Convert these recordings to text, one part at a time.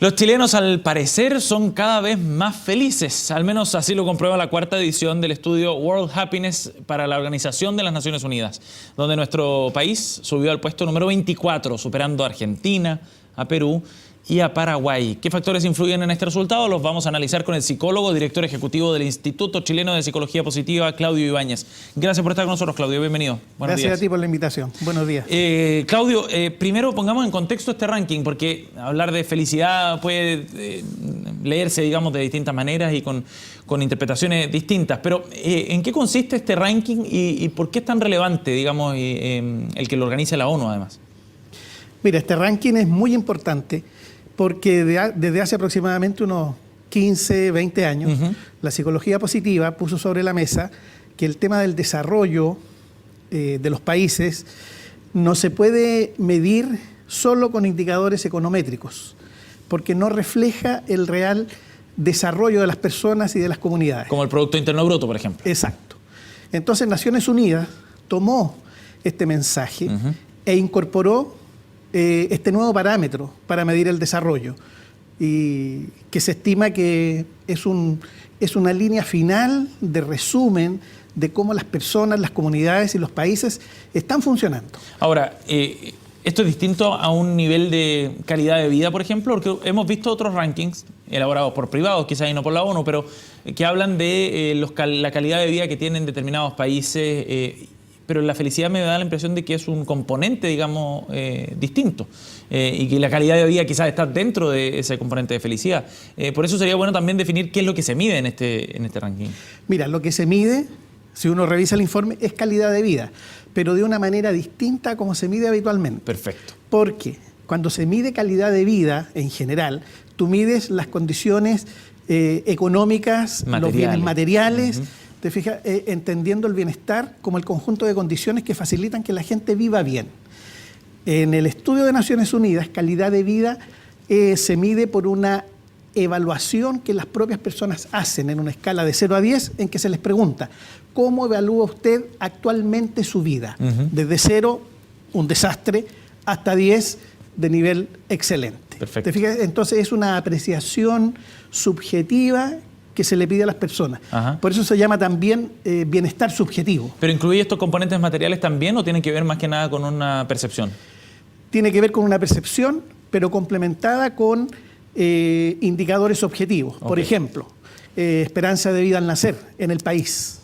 Los chilenos, al parecer, son cada vez más felices. Al menos así lo comprueba la cuarta edición del estudio World Happiness para la Organización de las Naciones Unidas, donde nuestro país subió al puesto número 24, superando a Argentina, a Perú y a Paraguay. ¿Qué factores influyen en este resultado? Los vamos a analizar con el psicólogo, director ejecutivo del Instituto Chileno de Psicología Positiva, Claudio Ibáñez. Gracias por estar con nosotros, Claudio. Bienvenido. Buenos días. Gracias a ti por la invitación. Buenos días. Claudio, primero pongamos en contexto este ranking, porque hablar de felicidad puede leerse, digamos, de distintas maneras y con interpretaciones distintas. Pero, ¿en qué consiste este ranking y por qué es tan relevante, digamos, el que lo organice la ONU, además? Mira, este ranking es muy importante porque desde hace aproximadamente unos 15, 20 años, la psicología positiva puso sobre la mesa que el tema del desarrollo de los países no se puede medir solo con indicadores econométricos, porque no refleja el real desarrollo de las personas y de las comunidades. Como el Producto Interno Bruto, por ejemplo. Exacto. Entonces, Naciones Unidas tomó este mensaje e incorporó este nuevo parámetro para medir el desarrollo, y que se estima que es una línea final de resumen de cómo las personas, las comunidades y los países están funcionando. Ahora, esto es distinto a un nivel de calidad de vida, por ejemplo, porque hemos visto otros rankings elaborados por privados, quizás y no por la ONU, pero que hablan de la calidad de vida que tienen determinados países, pero la felicidad me da la impresión de que es un componente, digamos, distinto, y que la calidad de vida quizás está dentro de ese componente de felicidad. Por eso sería bueno también definir qué es lo que se mide en este ranking. Mira, lo que se mide, si uno revisa el informe, es calidad de vida, pero de una manera distinta a como se mide habitualmente. Perfecto. Porque cuando se mide calidad de vida en general, tú mides las condiciones económicas, los bienes materiales, te fijas, entendiendo el bienestar como el conjunto de condiciones que facilitan que la gente viva bien. En el estudio de Naciones Unidas, calidad de vida se mide por una evaluación que las propias personas hacen en una escala de 0 a 10, en que se les pregunta, ¿cómo evalúa usted actualmente su vida? Desde 0, un desastre, hasta 10, de nivel excelente. Perfecto. ¿Te fijas? Entonces es una apreciación subjetiva que se le pide a las personas. Por eso se llama también bienestar subjetivo. ¿Pero incluye estos componentes materiales también o tienen que ver más que nada con una percepción? Tiene que ver con una percepción, pero complementada con indicadores objetivos. Por ejemplo, esperanza de vida al nacer en el país.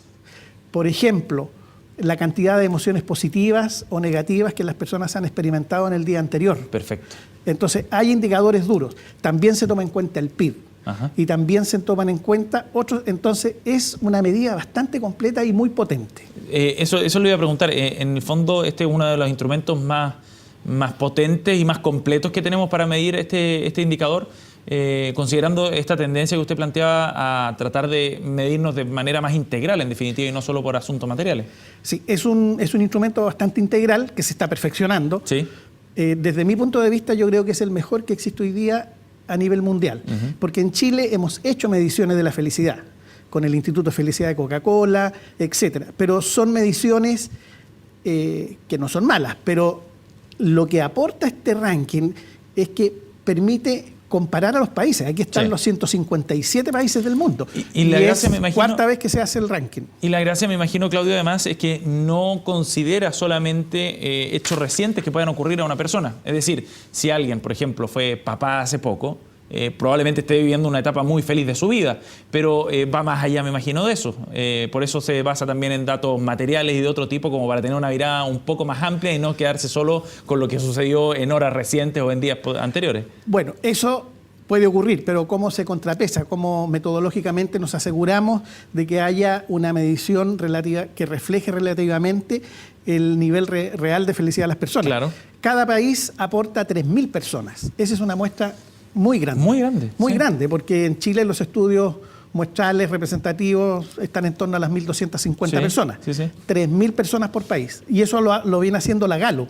Por ejemplo, la cantidad de emociones positivas o negativas que las personas han experimentado en el día anterior. Perfecto. Entonces, hay indicadores duros. También se toma en cuenta el PIB. Y también se toman en cuenta otros. Entonces, es una medida bastante completa y muy potente. Eso le iba a preguntar. En el fondo, este es uno de los instrumentos más potentes y más completos que tenemos para medir este indicador, considerando esta tendencia que usted planteaba a tratar de medirnos de manera más integral, en definitiva, y no solo por asuntos materiales. Sí, es un instrumento bastante integral que se está perfeccionando. Sí. Desde mi punto de vista, yo creo que es el mejor que existe hoy día a nivel mundial, porque en Chile hemos hecho mediciones de la felicidad con el Instituto de Felicidad de Coca-Cola, etcétera, pero son mediciones que no son malas, pero lo que aporta este ranking es que permite comparar a los países. Aquí están los 157 países del mundo. Y la gracia, me imagino, cuarta vez que se hace el ranking. Y la gracia, me imagino, Claudio, además, es que no considera solamente hechos recientes que puedan ocurrir a una persona. Es decir, si alguien, por ejemplo, fue papá hace poco, probablemente esté viviendo una etapa muy feliz de su vida, pero va más allá, me imagino, de eso. Por eso se basa también en datos materiales y de otro tipo, como para tener una mirada un poco más amplia y no quedarse solo con lo que sucedió en horas recientes o en días anteriores. Bueno, eso puede ocurrir, pero ¿cómo se contrapesa? ¿Cómo metodológicamente nos aseguramos de que haya una medición relativa que refleje relativamente el nivel real de felicidad de las personas? Claro. Cada país aporta 3.000 personas. Esa es una muestra muy grande. Muy grande. Muy grande, porque en Chile los estudios muestrales representativos están en torno a las 1.250 personas. 3.000 personas por país. Y eso lo viene haciendo la Gallup.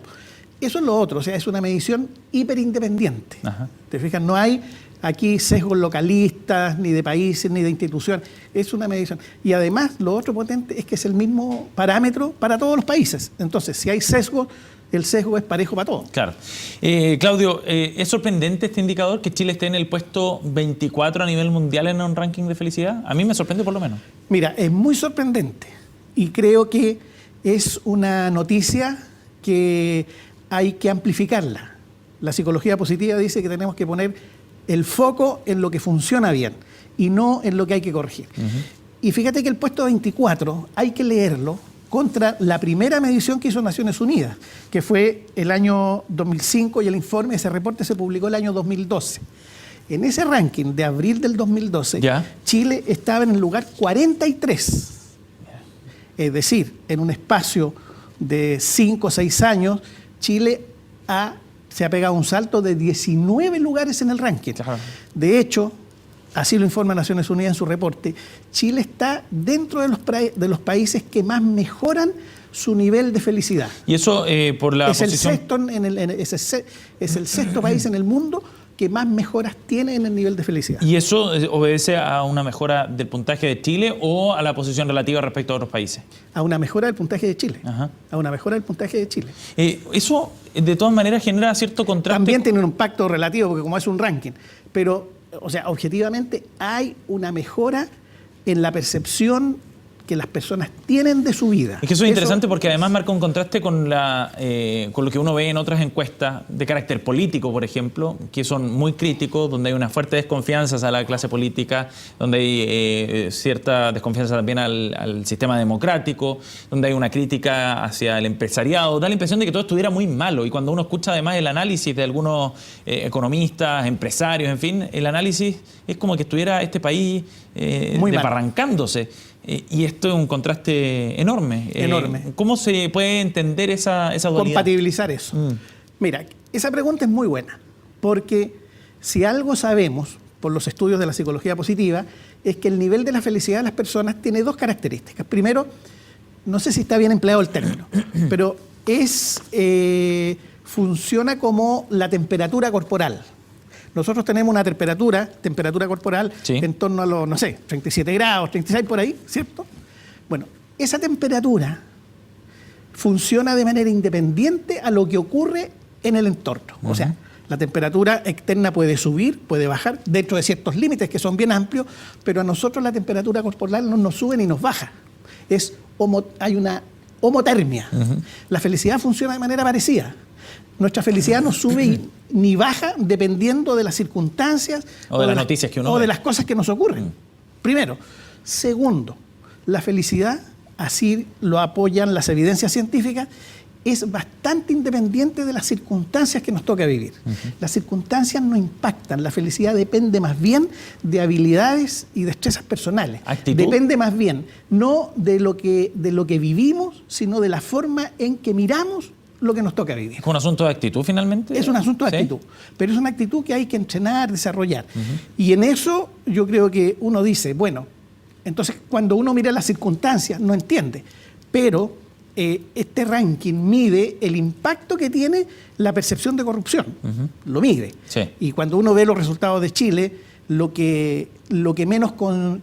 Eso es lo otro, o sea, es una medición hiperindependiente. ¿Te fijas? No hay aquí sesgos localistas, ni de países, ni de instituciones. Es una medición. Y además, lo otro potente es que es el mismo parámetro para todos los países. Entonces, si hay sesgos, el sesgo es parejo para todos. Claro. Claudio, ¿es sorprendente este indicador que Chile esté en el puesto 24 a nivel mundial en un ranking de felicidad? A mí me sorprende por lo menos. Mira, es muy sorprendente y creo que es una noticia que hay que amplificarla. La psicología positiva dice que tenemos que poner el foco en lo que funciona bien y no en lo que hay que corregir. Y fíjate que el puesto 24 hay que leerlo contra la primera medición que hizo Naciones Unidas, que fue el año 2005, y el informe, ese reporte se publicó el año 2012. En ese ranking de abril del 2012, Chile estaba en el lugar 43. Es decir, en un espacio de 5 o 6 años, Chile se ha pegado un salto de 19 lugares en el ranking. De hecho, así lo informa Naciones Unidas en su reporte, Chile está dentro de los países que más mejoran su nivel de felicidad. Y eso por la posición... Es el sexto país en el mundo que más mejoras tiene en el nivel de felicidad. ¿Y eso obedece a una mejora del puntaje de Chile o a la posición relativa respecto a otros países? A una mejora del puntaje de Chile. A una mejora del puntaje de Chile. Eso, de todas maneras, genera cierto contraste. También tiene un impacto relativo, porque como es un ranking, pero... O sea, objetivamente hay una mejora en la percepción que las personas tienen de su vida. Es que eso es interesante porque además marca un contraste con lo que uno ve en otras encuestas de carácter político, por ejemplo, que son muy críticos, donde hay una fuerte desconfianza hacia la clase política, donde hay cierta desconfianza también al sistema democrático, donde hay una crítica hacia el empresariado. Da la impresión de que todo estuviera muy malo, y cuando uno escucha además el análisis de algunos economistas, empresarios, en fin, el análisis es como que estuviera este país desbarrancándose. Y esto es un contraste enorme. ¿Cómo se puede entender esa dualidad? Compatibilizar eso. Mira, esa pregunta es muy buena, porque si algo sabemos por los estudios de la psicología positiva, es que el nivel de la felicidad de las personas tiene dos características. Primero, no sé si está bien empleado el término, pero funciona como la temperatura corporal. Nosotros tenemos una temperatura corporal en torno a los, 37 grados, 36 por ahí, ¿cierto? Bueno, esa temperatura funciona de manera independiente a lo que ocurre en el entorno. O sea, la temperatura externa puede subir, puede bajar, dentro de ciertos límites que son bien amplios, pero a nosotros la temperatura corporal no nos sube ni nos baja. Hay una homotermia. La felicidad funciona de manera parecida. Nuestra felicidad no sube ni baja dependiendo de las circunstancias o de las noticias que uno ve, de las cosas que nos ocurren. Primero. Segundo, la felicidad, así lo apoyan las evidencias científicas, es bastante independiente de las circunstancias que nos toca vivir. Las circunstancias no impactan, la felicidad depende más bien de habilidades y destrezas personales. ¿Actitud? Depende más bien no de lo que vivimos, sino de la forma en que miramos lo que nos toca vivir. ¿Es un asunto de actitud finalmente? Es un asunto de actitud, pero es una actitud que hay que entrenar, desarrollar. Y en eso yo creo que uno dice, bueno, entonces cuando uno mira las circunstancias no entiende, pero este ranking mide el impacto que tiene la percepción de corrupción, lo mide. Y cuando uno ve los resultados de Chile, lo que menos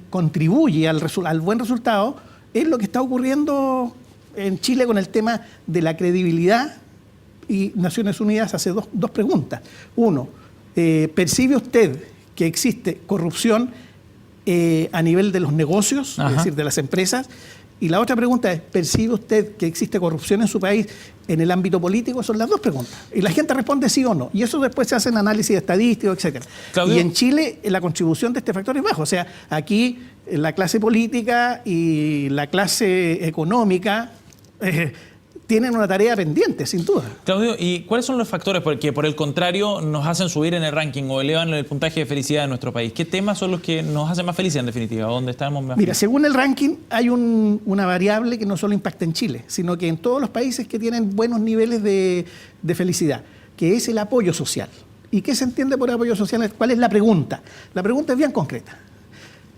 contribuye al buen resultado es lo que está ocurriendo en Chile con el tema de la credibilidad, y Naciones Unidas hace dos preguntas. Uno, ¿percibe usted que existe corrupción a nivel de los negocios, es decir, de las empresas? Y la otra pregunta es, ¿percibe usted que existe corrupción en su país en el ámbito político? Son las dos preguntas. Y la gente responde sí o no. Y eso después se hace en análisis estadístico, etc. Claudio. Y en Chile la contribución de este factor es baja. O sea, aquí la clase política y la clase económica tienen una tarea pendiente, sin duda. Claudio, ¿y cuáles son los factores que por el contrario nos hacen subir en el ranking o elevan el puntaje de felicidad de nuestro país? ¿Qué temas son los que nos hacen más felices en definitiva? ¿Dónde estamos más felices? Según el ranking hay una variable que no solo impacta en Chile, sino que en todos los países que tienen buenos niveles de felicidad, que es el apoyo social. ¿Y qué se entiende por apoyo social? ¿Cuál es la pregunta? La pregunta es bien concreta.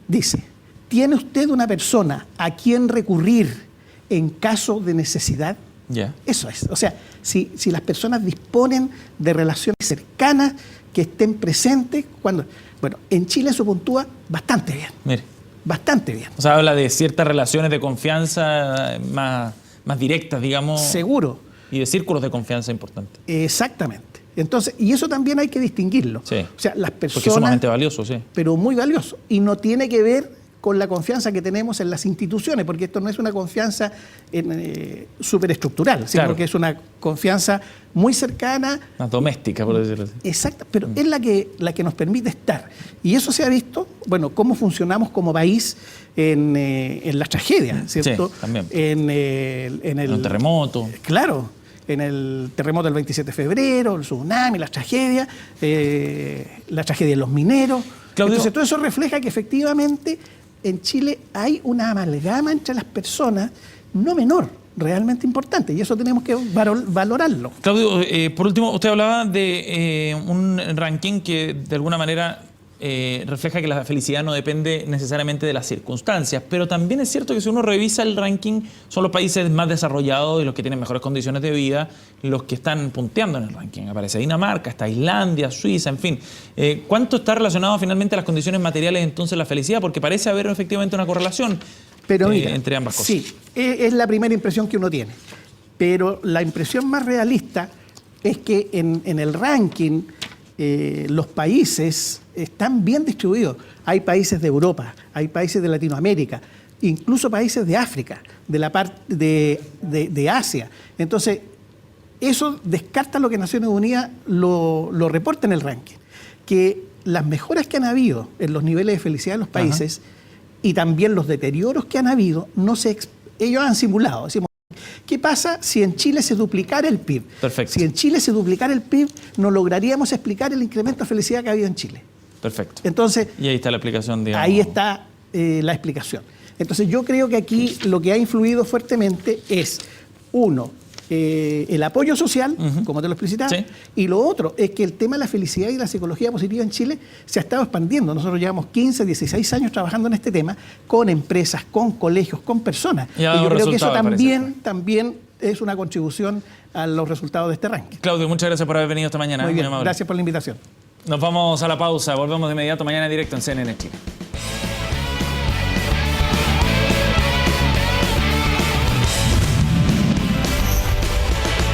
Dice, ¿tiene usted una persona a quien recurrir en caso de necesidad? Eso es. O sea, si las personas disponen de relaciones cercanas que estén presentes cuando... Bueno, en Chile eso puntúa bastante bien. Mire. Bastante bien. O sea, habla de ciertas relaciones de confianza más directas, digamos. Seguro. y de círculos de confianza importantes. Exactamente. Entonces, y eso también hay que distinguirlo. Sí. O sea, las personas... Porque es sumamente valioso, sí. Pero muy valioso. Y no tiene que ver con la confianza que tenemos en las instituciones, porque esto no es una confianza superestructural, sino que es una confianza muy cercana. Más doméstica, por decirlo así. Exacto, pero es la que nos permite estar. Y eso se ha visto, bueno, cómo funcionamos como país en las tragedias, ¿cierto? Sí, también. En el terremoto. Claro, en el terremoto del 27 de febrero, el tsunami, la tragedia de los mineros. Claudio, entonces todo eso refleja que efectivamente en Chile hay una amalgama entre las personas no menor, realmente importante, y eso tenemos que valorarlo. Claudio, por último, usted hablaba de un ranking que de alguna manera refleja que la felicidad no depende necesariamente de las circunstancias, pero también es cierto que si uno revisa el ranking, son los países más desarrollados y los que tienen mejores condiciones de vida los que están punteando en el ranking. Aparece Dinamarca, está Islandia, Suiza, en fin. ¿Cuánto está relacionado finalmente a las condiciones materiales entonces la felicidad? Porque parece haber efectivamente una correlación entre ambas cosas. Sí, es la primera impresión que uno tiene, pero la impresión más realista es que en el ranking los países están bien distribuidos. Hay países de Europa, hay países de Latinoamérica, incluso países de África, de la parte de Asia. Entonces, eso descarta lo que Naciones Unidas lo reporta en el ranking, que las mejoras que han habido en los niveles de felicidad de los países y también los deterioros que han habido, ellos han simulado. Decimos, ¿qué pasa si en Chile se duplicara el PIB? Perfecto. Si en Chile se duplicara el PIB, no lograríamos explicar el incremento de felicidad que ha habido en Chile. Perfecto. Entonces, y ahí está la explicación, digamos. Ahí está la explicación. Entonces, yo creo que aquí lo que ha influido fuertemente es, uno, el apoyo social, como te lo explicitaba, Sí. y lo otro es que el tema de la felicidad y la psicología positiva en Chile se ha estado expandiendo. Nosotros llevamos 15, 16 años trabajando en este tema con empresas, con colegios, con personas. Y yo creo que eso también es una contribución a los resultados de este ranking. Claudio, muchas gracias por haber venido esta mañana. Muy bien, amable. gracias por la invitación. Nos vamos a la pausa, volvemos de inmediato mañana directo en CNN Chile.